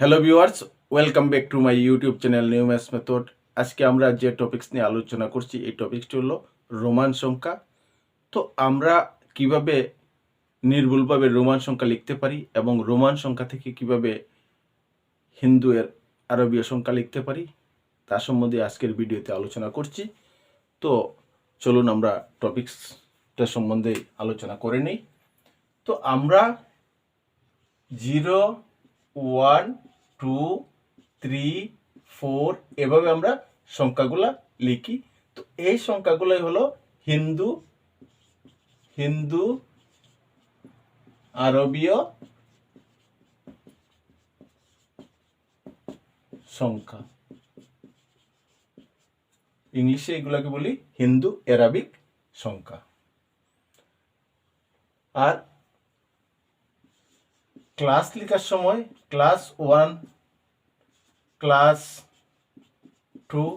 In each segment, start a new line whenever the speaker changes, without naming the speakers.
Hello viewers, welcome back to my YouTube channel new maths method. আজকে আমরা যে topics নিয়ে আলোচনা করছি এই টপিকসটি হলো রোমান সংখ্যা। তো আমরা কিভাবে নির্ভুলভাবে রোমান সংখ্যা লিখতে পারি এবং রোমান সংখ্যা থেকে কিভাবে হিন্দু এর আরবীয় সংখ্যা লিখতে পারি তা সম্বন্ধে আজকের ভিডিওতে আলোচনা করছি। তো চলুন আমরা টপিকসটা সম্বন্ধে আলোচনা করে নিই। তো আমরা 0, 1, 2, 3, 4 এভাবে আমরা সংখ্যাগুলা লিখি। তো এই সংখ্যাগুলাই হলো হিন্দু আরবীয় সংখ্যা। ইংলিশে এগুলাকে বলি হিন্দু অ্যারাবিক সংখ্যা। আর ক্লাস লেখার সময় class 1, class 2,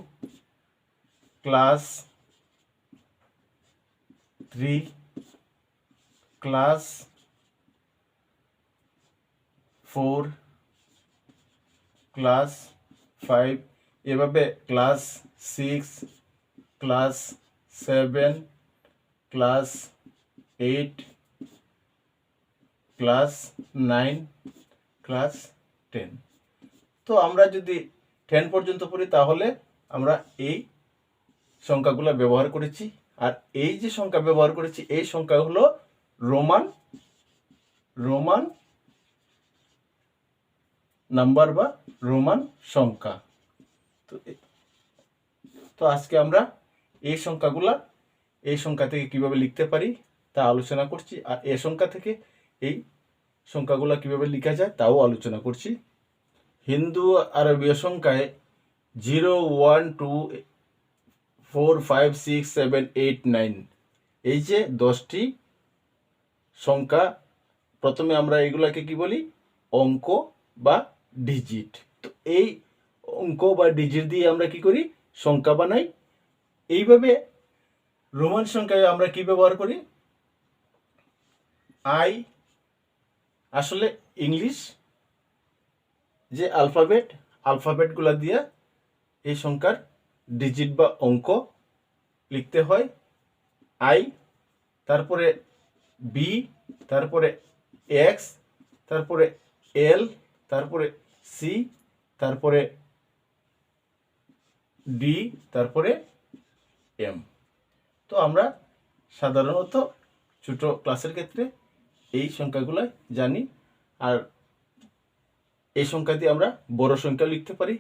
class 3, class 4, class 5 এভাবে class 6, class 7, class 8, class 9, class 10। তো আমরা যদি 10 পর্যন্ত পড়ি তাহলে আমরা এই সংখ্যাগুলো ব্যবহার করেছি। আর এই যে সংখ্যা ব্যবহার করেছি এই সংখ্যা হলো রোমান নাম্বার বা রোমান সংখ্যা। তো আজকে আমরা এই সংখ্যা থেকে কিভাবে লিখতে পারি তা আলোচনা করছি। আর এই সংখ্যা থেকে এই সংখ্যাগুলো কিভাবে লেখা যায় তাও আলোচনা করছি। হিন্দু আরবীয় সংখ্যায় 0, 1, 2, 4, 5, 6, 7, 8, 9 এই যে 10টি সংখ্যা, প্রথমে আমরা এগুলাকে কি বলি? অঙ্ক বা ডিজিট। তো এই অঙ্ক বা ডিজিট দিয়ে আমরা কি করি? সংখ্যা বানাই। এইভাবে রোমান সংখ্যায় আমরা কি ব্যবহার করি? আসলে ইংলিশ যে আলফাবেটগুলা দিয়ে এই সংখ্যার ডিজিট বা অঙ্ক লিখতে হয়। আই, তারপরে বি, তারপরে এক্স, তারপরে এল, তারপরে সি, তারপরে ডি, তারপরে এম। তো আমরা সাধারণত ছোট ক্লাসের ক্ষেত্রে এই সংখ্যাগুলো জানি। আর এই সংখ্যা দিয়ে আমরা বড় সংখ্যা লিখতে পারি।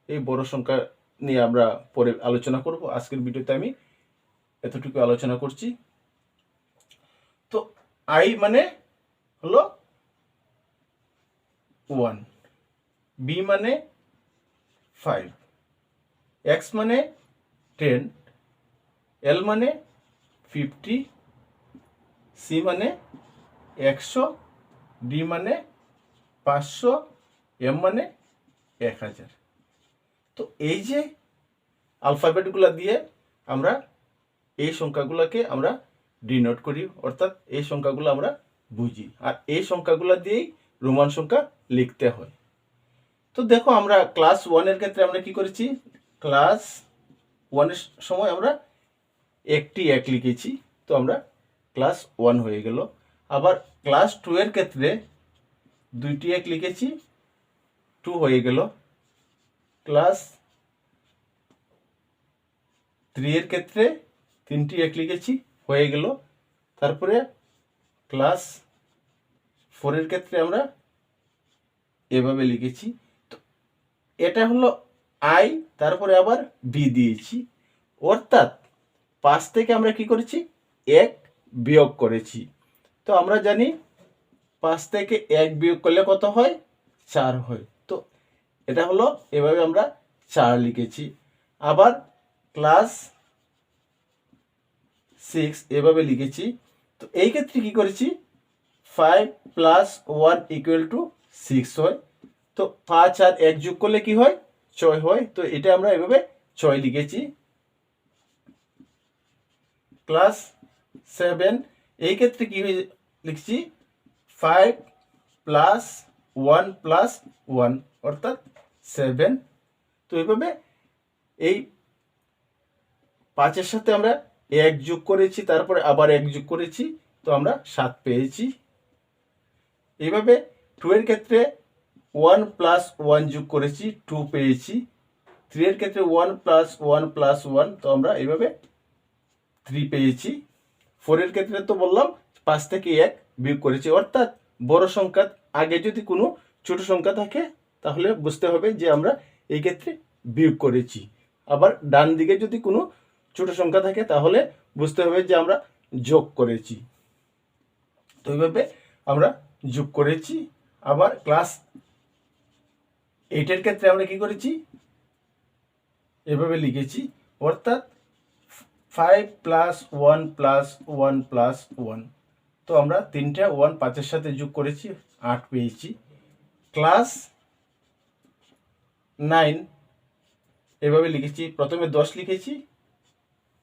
এই বড় সংখ্যা নিয়ে আমরা পরে আলোচনা করব। আজকের ভিডিওতে আমি এতটুকু আলোচনা করছি। তো আই মানে হলো 1, বি মানে 5, এক্স মানে 10, এল মানে 50, সি মানে 100, ডি মানে 500, এম মানে 1000। তো এই যে আলফাবেটগুলো দিয়ে আমরা এই সংখ্যাগুলোকে আমরা ডিনোট করি, অর্থাৎ এই সংখ্যাগুলো আমরা বুঝি। আর এই সংখ্যাগুলো দিয়েই রোমান সংখ্যা লিখতে হয়। তো দেখো, আমরা ক্লাস 1 ক্ষেত্রে আমরা কি করেছি? ক্লাস 1 সময় আমরা একটি 1 লিখেছি, তো আমরা ক্লাস 1 হয়ে গেল। আবার ক্লাস 2 ক্ষেত্রে 2টি 1 লিখেছি, 2 হয়ে গেল। ক্লাস 3 ক্ষেত্রে 3টি 1 লিখেছি, হয়ে গেল। তারপরে ক্লাস 4 ক্ষেত্রে আমরা এভাবে লিখেছি। তো এটা হলো আই, তারপরে আবার বি দিয়েছি, অর্থাৎ 5 থেকে আমরা কি করেছি? 1 বিয়োগ করেছি। তো আমরা জানি 5 থেকে 1 বিয়োগ করলে কত হয়? 4 হয়। তো এটা হলো এভাবে আমরা 4 লিখেছি। আবার ক্লাস 6 এভাবে লিখেছি। তো এই ক্ষেত্রে কি করেছি? 5 + 1 = 6 হয়। তো 5 আর 1 যোগ করলে কি হয়? 6 হয়। তো এটা আমরা এভাবে 6 লিখেছি। ক্লাস 7 এই ক্ষেত্রে কি লিখছি? 5 + 1 + 1 অর্থাৎ 7। তো এইভাবে এই 5-এর সাথে আমরা 1 যোগ করেছি, তারপরে আবার 1 যোগ করেছি, তো আমরা 7 পেয়েছি। এইভাবে 2 এর ক্ষেত্রে 1 প্লাস 1 যোগ করেছি, 2 পেয়েছি। 3 এর ক্ষেত্রে 1 প্লাস 1 প্লাস 1, তো আমরা এইভাবে 3 পেয়েছি। 4 এর ক্ষেত্রে তো বললাম 5 থেকে 1 বিয়োগ করেছি, অর্থাৎ বড় সংখ্যার আগে যদি কোনো ছোট সংখ্যা থাকে তাহলে বুঝতে হবে যে আমরা এই ক্ষেত্রে বিয়োগ করেছি। আবার ডান দিকে যদি কোনো ছোট সংখ্যা থাকে তাহলে বুঝতে হবে যে আমরা যোগ করেছি। তো এইভাবে আমরা যোগ করেছি। আবার ক্লাস 8 এর ক্ষেত্রে আমরা কি করেছি, এভাবে লিখেছি, অর্থাৎ 5 প্লাস 1 প্লাস 1 প্লাস 1, তো আমরা 3টা 1 5-এর সাথে যোগ করেছি, 8 পেয়েছি। ক্লাস 9 এভাবে লিখেছি, প্রথমে 10 লিখেছি,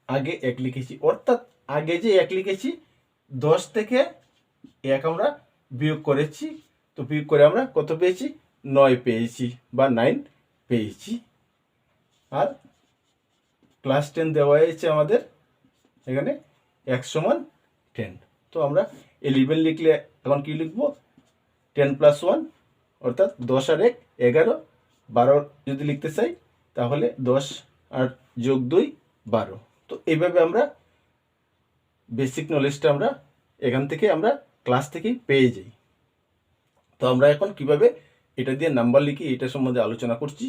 আগে 1 লিখেছি, অর্থাৎ আগে যে 1 লিখেছি 10 থেকে 1 আমরা বিয়োগ করেছি, তো বিয়োগ করে আমরা কত পেয়েছি, 9 পেয়েছি বা 9 পেয়েছি। আর ক্লাস 10 দেওয়া হয়েছে আমাদের এখানে x সমান 10, তো আমরা 11 লিখলে এখন কি লিখবো, 10 প্লাস 1 অর্থাৎ 10 আর 1 11, 12 যদি লিখতে চাই তাহলে 10 আর যোগ 2 12। তো এইভাবে আমরা বেসিক নলেজটা আমরা এখান থেকে আমরা ক্লাস থেকেই পেয়ে যাই। তো আমরা এখন কিভাবে এটা দিয়ে নাম্বার লিখি এটা সম্বন্ধে আলোচনা করছি।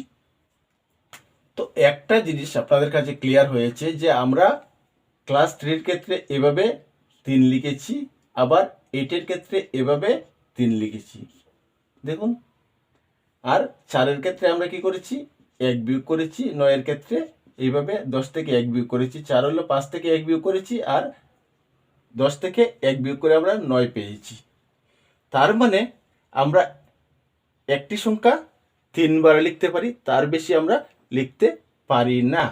তো একটা জিনিস আপনাদের কাছে ক্লিয়ার হয়েছে যে আমরা ক্লাস 3 এর ক্ষেত্রে এভাবে 3 লিখেছি, আবার 8 এর ক্ষেত্রে এভাবে 3 লিখেছি, দেখুন। আর 4 এর ক্ষেত্রে আমরা কি করেছি, 1 বিয়োগ করেছি। 9 এর ক্ষেত্রে এইভাবে 10 থেকে 1 বিয়োগ করেছি। 4 হলো 5 থেকে 1 বিয়োগ করেছি, আর 10 থেকে 1 বিয়োগ করে আমরা 9 পেয়েছি। তার মানে আমরা একটি সংখ্যা 3 বার লিখতে পারি, তার বেশি আমরা লিখতে পারি না।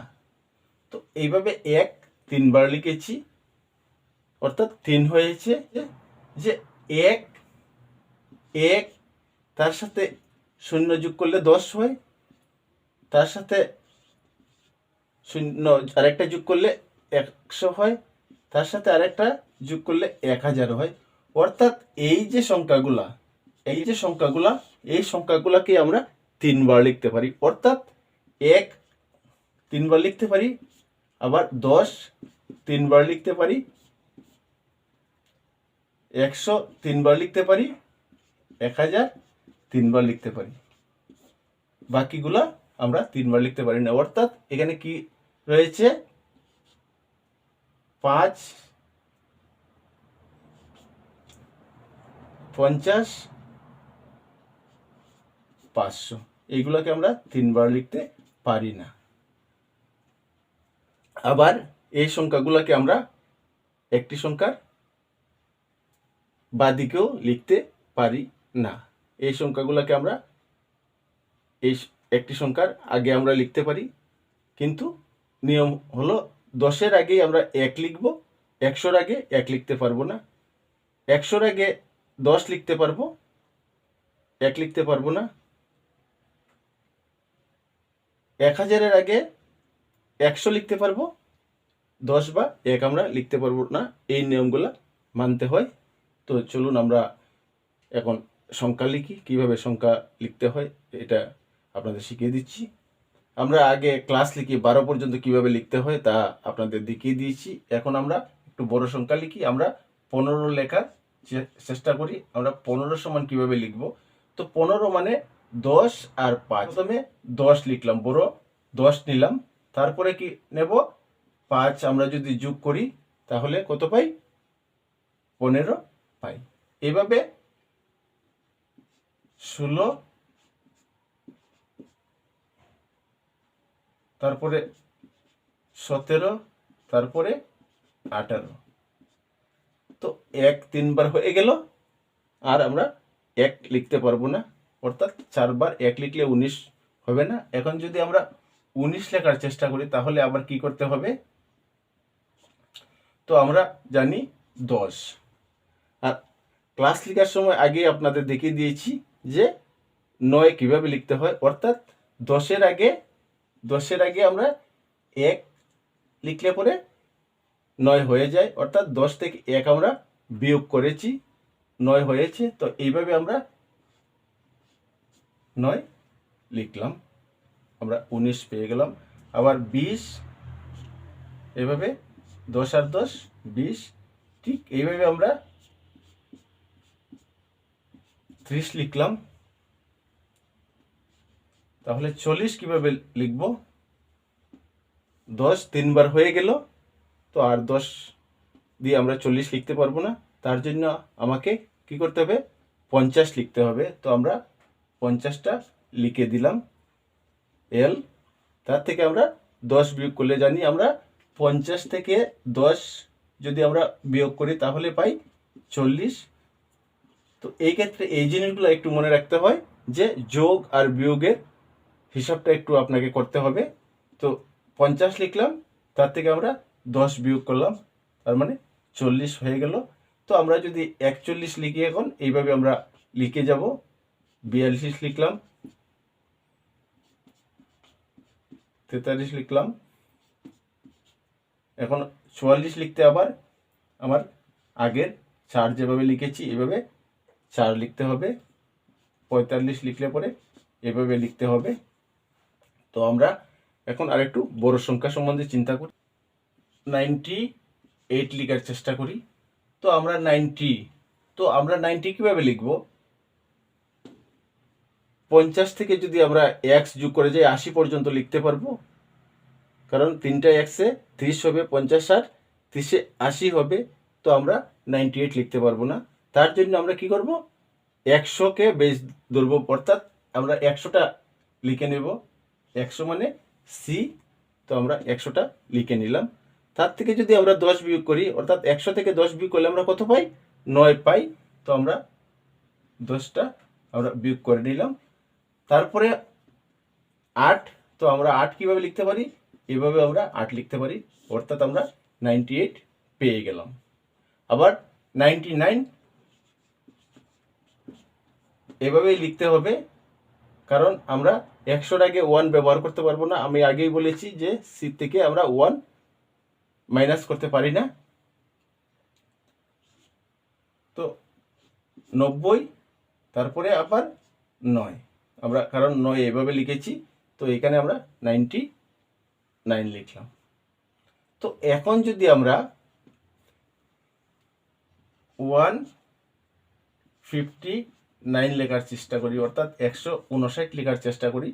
তো এইভাবে 1 3 বার লিখেছি, অর্থাৎ 3 হয়েছে। যে 1 1 তার সাথে 0 যোগ করলে 10 হয়, তার সাথে 0 আরেকটা যোগ করলে 100 হয়, তার সাথে আরেকটা যোগ করলে 1000 হয়। অর্থাৎ এই যে সংখ্যাগুলা এই সংখ্যাগুলাকে আমরা 3 বার লিখতে পারি, অর্থাৎ 1 3 বার লিখতে পারি, আবার 10 3 বার লিখতে পারি, 100 3 বার লিখতে পারি, 1000 3 বার লিখতে পারি, বাকিগুলা আমরা 3 বার লিখতে পারি না। অর্থাৎ এখানে কি রয়েছে, 5 50 500 এইগুলোকে আমরা 3 বার লিখতে পারি না। আবার এই সংখ্যাগুলোকে আমরা একটি সংখ্যার বাদিকেও লিখতে পারি না। এই সংখ্যাগুলোকে আমরা এই একটি সংখ্যার আগে আমরা লিখতে পারি, কিন্তু নিয়ম হলো 10-এর আগে আমরা 1 লিখব, 100-র আগে 1 লিখতে পারবো না, 100-র আগে 10 লিখতে পারবো, 1 লিখতে পারবো না, 1000-এর আগে 100 লিখতে পারবো, 10 বা 1 আমরা লিখতে পারবো না। এই নিয়মগুলো মানতে হয়। তো চলুন আমরা এখন সংখ্যা লিখি, কিভাবে সংখ্যা লিখতে হয় এটা আপনাদের শিখিয়ে দিচ্ছি। আমরা আগে ক্লাস লিখি 12 পর্যন্ত কিভাবে লিখতে হয় তা আপনাদের দেখিয়ে দিয়েছি। এখন আমরা একটু বড় সংখ্যা লিখি, আমরা 15 লেখার চেষ্টা করি। আমরা 15 সমান কিভাবে লিখব, তো 15 মানে 10 আর 5। প্রথমে 10 লিখলাম, বড় 10 নিলাম, তারপরে কি নেব, 5 আমরা যদি যোগ করি তাহলে কত পাই, 15 পাই। এভাবে 16, তারপরে 17, তারপরে 18। তো 1 3 বার হয়ে গেল, আর আমরা 1 লিখতে পারবো না, অর্থাৎ 4 বার 1 লিখলে 19 হবে না। এখন যদি আমরা 19 লেখার চেষ্টা করি তাহলে আবার কি করতে হবে, তো আমরা জানি 10। আর ক্লাস লেখার সময় আগে আপনাদের দেখিয়ে দিয়েছি যে 9 কিভাবে লিখতে হয়, অর্থাৎ 10-এর আগে আমরা 1 লিখলে পরে 9 হয়ে যায়, অর্থাৎ 10 থেকে 1 আমরা বিয়োগ করেছি, 9 হয়েছে। তো এইভাবে আমরা 9 লিখলাম, আমরা 19 পেয়ে গেলাম। আবার 20, এভাবে 10 আর 10 20, ঠিক এইভাবে আমরা 30 লিখলাম। তাহলে 40 কিভাবে লিখব, 10 3বার হয়ে গেল, তো আর 10 দিয়ে আমরা 40 লিখতে পারবো না, তার জন্য আমাকে কি করতে হবে, 50 লিখতে হবে। তো আমরা 50টা লিখে দিলাম এল। তার থেকে আমরা 10 বিয়োগ করলে জানি আমরা 50 থেকে 10 যদি আমরা বিয়োগ করি তাহলে পাই 40। তো এই ক্ষেত্রে এই জিনিসগুলো একটু মনে রাখতে হয় যে যোগ আর বিয়োগের হিসাবটা একটু আপনাকে করতে হবে। তো 50 লিখলাম, তার থেকে আমরা 10 বিয়োগ করলাম, তার মানে 40 হয়ে গেল। তো আমরা যদি 41 লিখি, এখন এইভাবে আমরা লিখে যাব, 42 লিখলাম, 43 লিখলাম, এখন 44 লিখতে আবার আমার আগের 4 যেভাবে লিখেছি এভাবে 4 লিখতে হবে, 45 লিখলে পরে এভাবে লিখতে হবে। তো আমরা এখন আরেকটু বড় সংখ্যা সম্বন্ধে চিন্তা করি, 98 লিখার চেষ্টা করি। তো আমরা 90 কিভাবে লিখব, 50 থেকে যদি আমরা x যোগ করে যাই 80 পর্যন্ত লিখতে পারবো, কারণ 3টা xে 30 হবে, 50 আর 30-এ 80 হবে। তো আমরা 98 লিখতে পারবো না, তার জন্য আমরা কি করব, 100কে বেস ধরবো, অর্থাৎ আমরা 100টা লিখে নেব, 100 মানে সি। তো আমরা 100টা লিখে নিলাম। তার থেকে যদি আমরা 10 বিয়োগ করি, অর্থাৎ 100 থেকে 10 বিয়োগ করলে আমরা কত পাই, 9 পাই। তো আমরা 10টা আমরা বিয়োগ করে নিলাম। তারপরে 8, তো আমরা 8 কিভাবে লিখতে পারি, এভাবে আমরা 8 লিখতে পারি, অর্থাৎ আমরা 98 পেয়ে গেলাম। আবার 99 এভাবেই লিখতে হবে, কারণ আমরা 100-র আগে 1 ব্যবহার করতে পারবো না। আমি আগেই বলেছি যে সি থেকে আমরা 1 মাইনাস করতে পারি না। তো 90, তারপরে আবার 9, আমরা কারণ 9 এভাবে লিখেছি, তো এখানে আমরা 99 লিখলাম। তো এখন যদি আমরা 159 লেখার চেষ্টা করি, অর্থাৎ 159 লেখার চেষ্টা করি,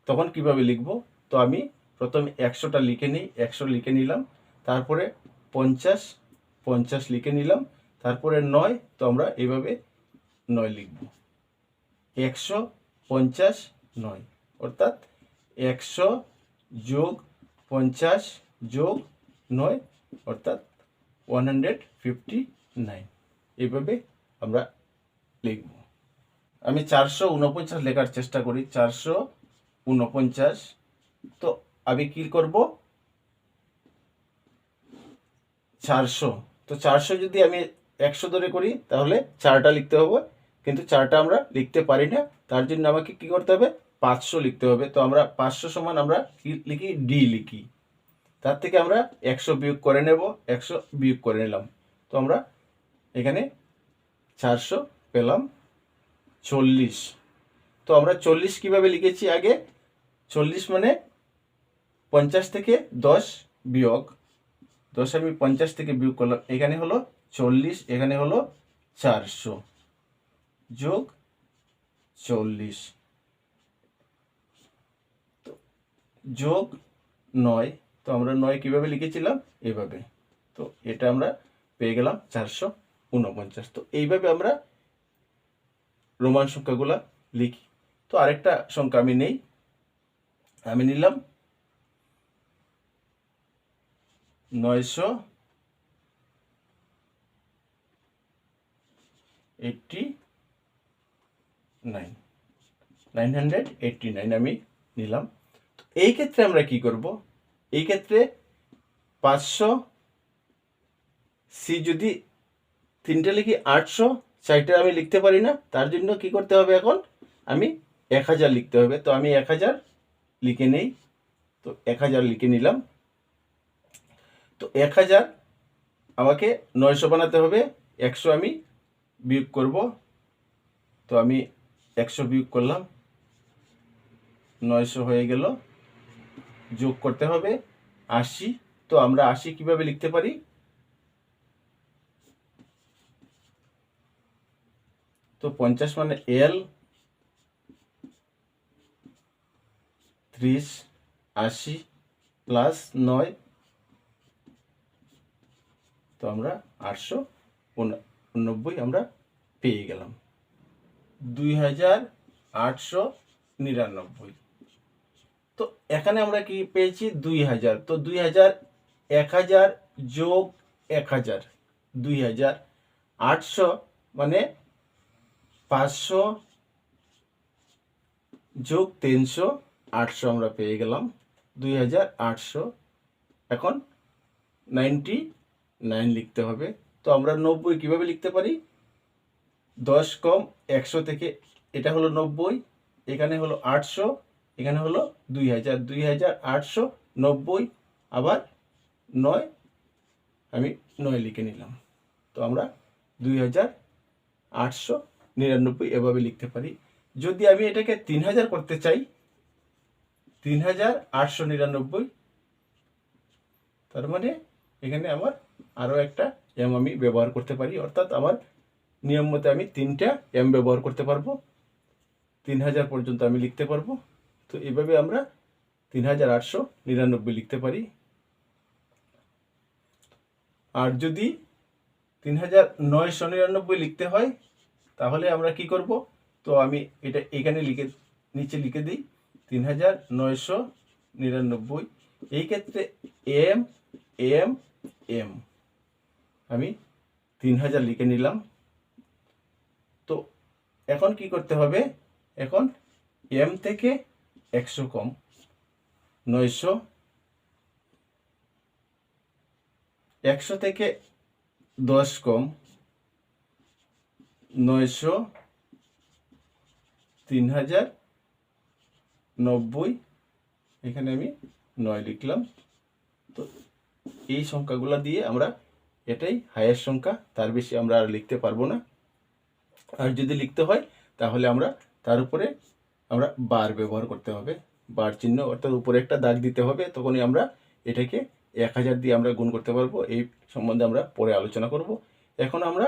তখন কিভাবে লিখব, তো আমি প্রথমে 100টা লিখে নিই, 100 লিখে নিলাম, তারপরে 50 লিখে নিলাম, তারপরে 9, তো আমরা এইভাবে 9 লিখব, 150 9, অর্থাৎ 100 যোগ 50 যোগ 9, অর্থাৎ 159, এইভাবে আমরা লিখব। আমি 449 লেখার চেষ্টা করি, 449। তো আমি কি করব, 400, তো 400 যদি আমি 100 ধরে করি তাহলে 4টা লিখতে হবে, কিন্তু 4টা আমরা লিখতে পারি না, তার জন্য আমাকে কি করতে হবে, 500 লিখতে হবে। তো আমরা 500 সমান আমরা কি লিখি, ডি লিখি, তার থেকে আমরা 100 বিয়োগ করে নেব, 100 বিয়োগ করে নিলাম। তো আমরা এখানে 400 পেলাম 40। তো আমরা 40 কিভাবে লিখেছি, আগে 40 মানে 50 থেকে 10 বিয়োগ, 10 আমি 50 থেকে বিয়োগ করলাম, এখানে হলো 40, এখানে হলো 400 যোগ 40, তো যোগ 9, তো আমরা 9 কিভাবে লিখেছিলাম, এভাবে। তো এটা আমরা পেয়ে গেলাম 449। তো এইভাবে আমরা রোমান সংখ্যাগুলা লিখি। তো আরেকটা সংখ্যা আমি নেই, আমি নিলাম 989 আমি নিলাম। তো এই ক্ষেত্রে আমরা কি করব, এই ক্ষেত্রে 500 সি যদি 3টে লিখি, 800 4টা আমি লিখতে পারি না, তার জন্য কি করতে হবে, এখন আমি 1000 লিখতে হবে, তো আমি 1000 লিখে নেই। তো 1000 লিখে নিলাম। তো 1000 আমাকে 900 বানাতে হবে, 100 আমি বিয়োগ করব। তো আমি 100 বিয়োগ করলাম, 900 হয়ে গেল। যোগ করতে হবে 80। তো আমরা 80 কিভাবে লিখতে পারি? তো 50 মানে L, 30, 80 প্লাস 9, তো আমরা 889 আমরা পেয়ে গেলাম, 2899। তো এখানে আমরা কি পেয়েছি? 2000। তো 2000, 1000 যোগ 1000, 2800 মানে 500 যোগ 300, 800 আমরা পেয়ে গেলাম, 2800। এখন 99 লিখতে হবে। তো আমরা 90 কিভাবে লিখতে পারি? 10 কম 100 থেকে, এটা হলো 90, এখানে হলো 800, এখানে হলো 2000, 2890, আবার 9, আমি 9 লিখে নিলাম। তো আমরা 2899 এভাবে লিখতে পারি। যদি আমি এটাকে 3000 করতে চাই, 3899, তার মানে এখানে আমার আরও একটা এম আমি ব্যবহার করতে পারি, অর্থাৎ আমার নিয়ম মতে আমি 3টা এম ব্যবহার করতে পারবো, 3000 পর্যন্ত আমি লিখতে পারবো। তো এভাবে আমরা 3899 লিখতে পারি। আর যদি 3999 লিখতে হয়, তাহলে আমরা কি করব? তো আমি এটা এখানে নিচে লিখে দিই 3999। এই ক্ষেত্রে এম এম এম আমি 3000 লিখে নিলাম। তো এখন কি করতে হবে? এখন এম থেকে 100 কম, 900, 100 থেকে 10 কম, 900, 3090, এখানে আমি 9 লিখলাম। তো এই সংখ্যাগুলো দিয়ে আমরা, এটাই হায়েস্ট সংখ্যা, তার বেশি আমরা আর লিখতে পারবো না। আর যদি লিখতে হয় তাহলে আমরা তার উপরে আমরা বার ব্যবহার করতে হবে, বার চিহ্ন, অর্থাৎ উপরে একটা দাগ দিতে হবে, তখনই আমরা এটাকে 1000 দিয়ে আমরা গুণ করতে পারবো। এই সম্বন্ধে আমরা পরে আলোচনা করব। এখন আমরা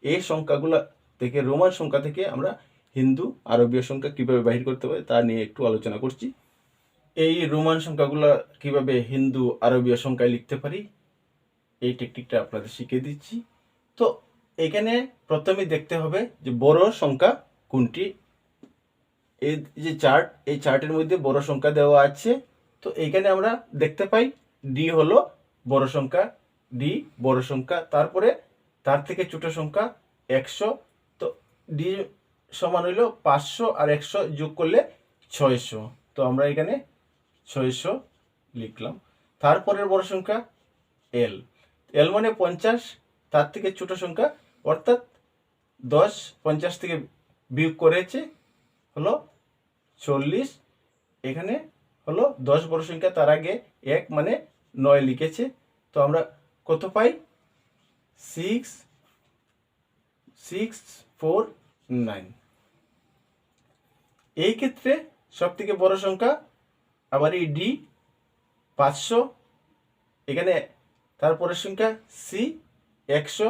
এই সংখ্যাগুলো থেকে, রোমান সংখ্যা থেকে আমরা হিন্দু আরবীয় সংখ্যা কিভাবে বাহির করতে হয় তা নিয়ে একটু আলোচনা করছি। এই রোমান সংখ্যাগুলো কিভাবে হিন্দু আরবীয় সংখ্যায় লিখতে পারি, এই টেকনিকটা আপনাদের শিখিয়ে দিচ্ছি। তো এখানে প্রথমে দেখতে হবে যে বড় সংখ্যা কোনটি। এই যে চার্ট, এই চার্টের মধ্যে বড় সংখ্যা দেওয়া আছে। তো এইখানে আমরা দেখতে পাই ডি হলো বড় সংখ্যা, ডি বড় সংখ্যা, তারপরে তার থেকে ছোট সংখ্যা 100। তো ডি সমান হইল 500 আর 100 যোগ করলে 600। তো আমরা এখানে 600 লিখলাম। তারপরের বড় সংখ্যা এল, এল মানে 50, তার থেকে ছোট সংখ্যা, অর্থাৎ 10 50 থেকে বিয়োগ করেছে হলো 40। এখানে হলো 10 বড় সংখ্যা, তার আগে 1 মানে 9 লিখেছে। তো আমরা কত পাই? 6649। এই ক্ষেত্রে সব থেকে বড় সংখ্যা আবার এই ডি 500, এখানে তারপরের সংখ্যা সি 100,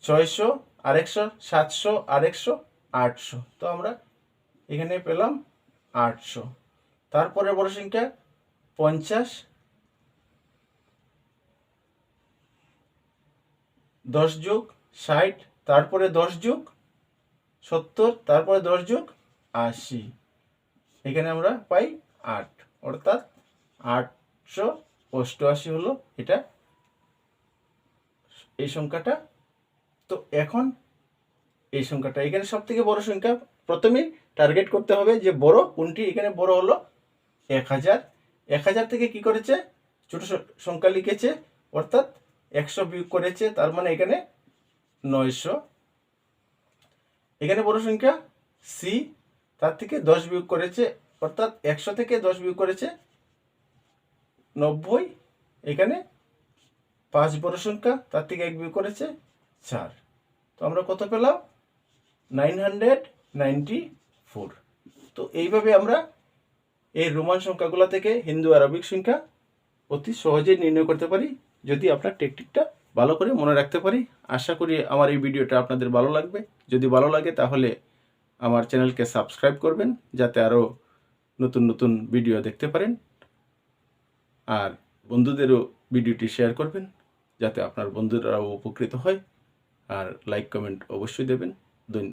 600 আর 100, 700 আর 100, 800। তো আমরা এখানে পেলাম 800। তারপরে বড় সংখ্যা 50, 10 যোগ 60, তারপরে 10 যোগ 70, তারপরে 10 যোগ 80, এখানে আমরা পাই 8, অর্থাৎ 888 হলো এটা, এই সংখ্যাটা। তো এখন এই সংখ্যাটা, এখানে সব থেকে বড় সংখ্যা প্রথমে টার্গেট করতে হবে যে বড় কোনটি। এখানে বড় হলো 1000। 1000 থেকে কি করেছে? ছোট সংখ্যা লিখেছে, অর্থাৎ 100 বিয়োগ করেছে, তার মানে এখানে 900। এখানে বড় সংখ্যা সি, তার থেকে 10 বিয়োগ করেছে, অর্থাৎ 100 থেকে 10 বিয়োগ করেছে 90। এখানে 5 বড় সংখ্যা, তার থেকে 1 বিয়োগ করেছে 4। তো আমরা কত পেলাম? 994। তো এইভাবে আমরা এই রোমান সংখ্যাগুলো থেকে হিন্দু আরবিক সংখ্যা অতি সহজেই নির্ণয় করতে পারি, যদি আপনার টেকনিকটা ভালো করে মনে রাখতে পারি। আশা করি আমার এই ভিডিওটা আপনাদের ভালো লাগবে। যদি ভালো লাগে তাহলে আমার চ্যানেলকে সাবস্ক্রাইব করবেন, যাতে আরও নতুন নতুন ভিডিও দেখতে পারেন। আর বন্ধুদেরও ভিডিওটি শেয়ার করবেন, যাতে আপনার বন্ধুরাও উপকৃত হয়। আর লাইক কমেন্ট অবশ্যই দেবেন।